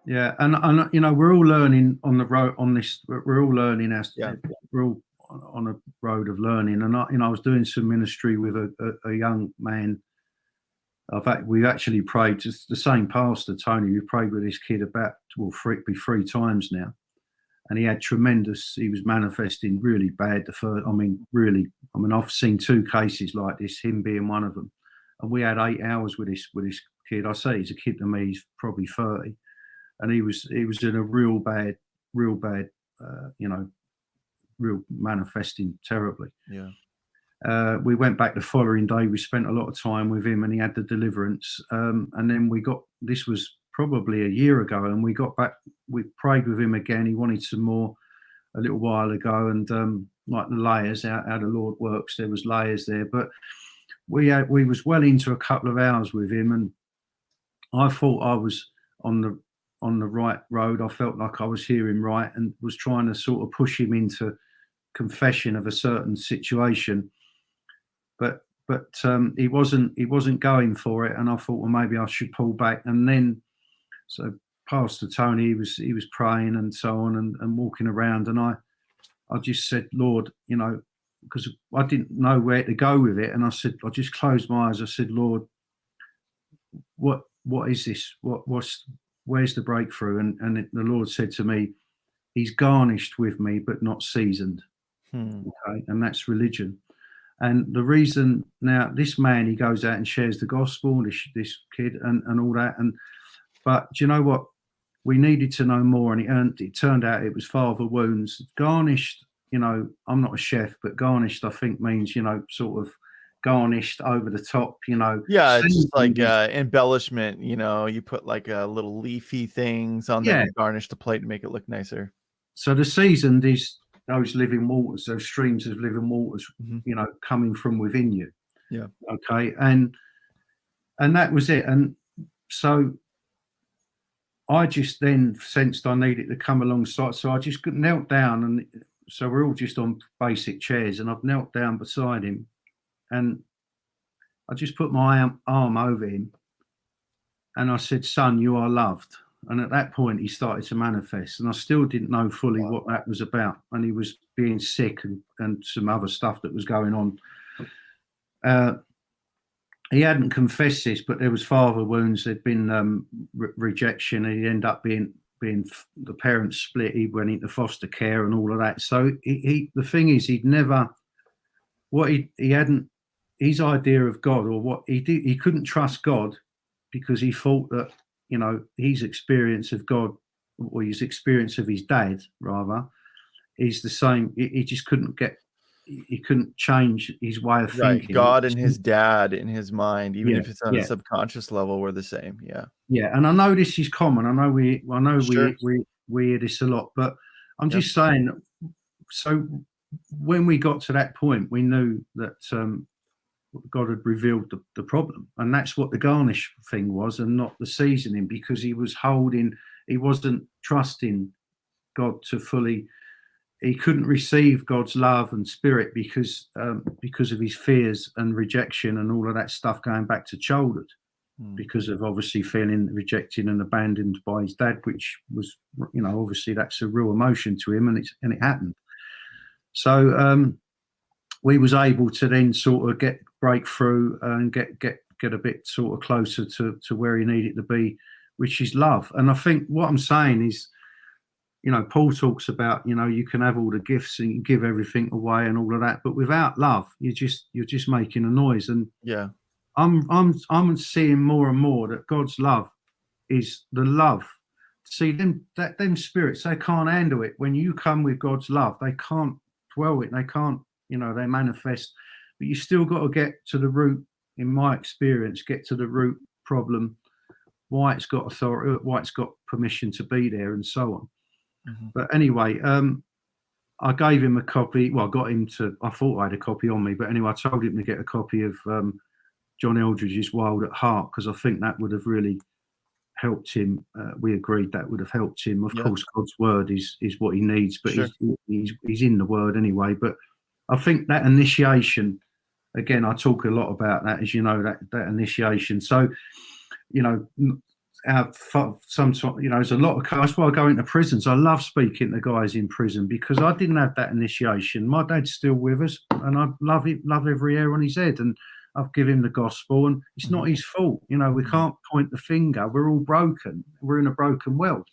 Yeah, and you know, we're all learning on the road on this. We're all learning as we're all on a road of learning. And I was doing some ministry with a young man. In fact, we've actually prayed. It's the same pastor, Tony. We prayed with this kid about three times now, and he had tremendous. He was manifesting really bad. I've seen 2 cases like this, him being one of them, and we had 8 hours with this kid. I say he's a kid to me. He's probably 30. And he was in a real bad, real manifesting terribly. Yeah. We went back the following day. We spent a lot of time with him, and he had the deliverance. And then this was probably a year ago, and we got back. We prayed with him again. He wanted some more a little while ago, and like the layers, how the Lord works. There was layers there, but we was well into a couple of hours with him, and I thought I was on the right road. I felt like I was hearing right, and was trying to sort of push him into confession of a certain situation, but he wasn't going for it, and I thought, well, maybe I should pull back. And then so Pastor Tony, he was praying and so on, and walking around, and I just said, Lord, you know, because I didn't know where to go with it, and I just closed my eyes. I said, Lord, what is this? Where's the breakthrough? And the Lord said to me, he's garnished with me, but not seasoned. Okay, and that's religion. And the reason now, this man, he goes out and shares the gospel, this kid, and all that. But do you know what? We needed to know more, and it turned out it was father wounds. Garnished, you know, I'm not a chef, but garnished, I think, means, you know, sort of garnished over the top, you know. Yeah, it's just like embellishment, you know, you put like little leafy things on there to garnish the plate and make it look nicer. So the seasoned is those living waters, those streams of living waters, you know, coming from within you. Yeah. Okay. And that was it. And so I just then sensed I needed to come alongside. So I just knelt down, and so we're all just on basic chairs, and I've knelt down beside him, and I just put my arm over him, and I said, son, you are loved. And at that point, he started to manifest, and I still didn't know fully what that was about. And he was being sick and some other stuff that was going on. He hadn't confessed this, but there was father wounds. There'd been rejection, and he'd end up being the parents split. He went into foster care and all of that. So the thing is, he'd never, he hadn't, his idea of God, or what he did, he couldn't trust God because he thought that, you know, his experience of God, or his experience of his dad rather, is the same. He just couldn't change his way of thinking. God and his dad in his mind, even if it's on a subconscious level, were the same. Yeah. And I know this is common. I know we hear this a lot, but I'm just saying. So when we got to that point, we knew that God had revealed the problem, and that's what the garnish thing was, and not the seasoning, because he wasn't trusting God to fully. He couldn't receive God's love and spirit because of his fears and rejection and all of that stuff going back to childhood, because of obviously feeling rejected and abandoned by his dad, which was, you know, obviously that's a real emotion to him, and it happened. So we was able to then sort of break through and get a bit sort of closer to where he needed to be, which is love. And I think what I'm saying is, you know, Paul talks about, you know, you can have all the gifts and give everything away and all of that, but without love, you're just making a noise. And I'm seeing more and more that God's love is the love. See, them spirits, they can't handle it. When you come with God's love, they can't dwell it. They can't, you know, they manifest. But you still got to get to the root. In my experience, get to the root problem, why it's got authority, why it's got permission to be there, and so on. But anyway, I gave him a copy. Well, I got him to. I thought I had a copy on me, but anyway, I told him to get a copy of John Eldridge's "Wild at Heart," because I think that would have really helped him. We agreed that would have helped him. Of course, God's word is what he needs, but he's in the word anyway. But I think that initiation, again, I talk a lot about that, as you know, that initiation. So, you know, some sort, there's a lot of, that's why I go into prisons. I love speaking to guys in prison because I didn't have that initiation. My dad's still with us, and I love every hair on his head, and I've given him the gospel, and it's not his fault. We can't point the finger. We're all broken. We're in a broken world.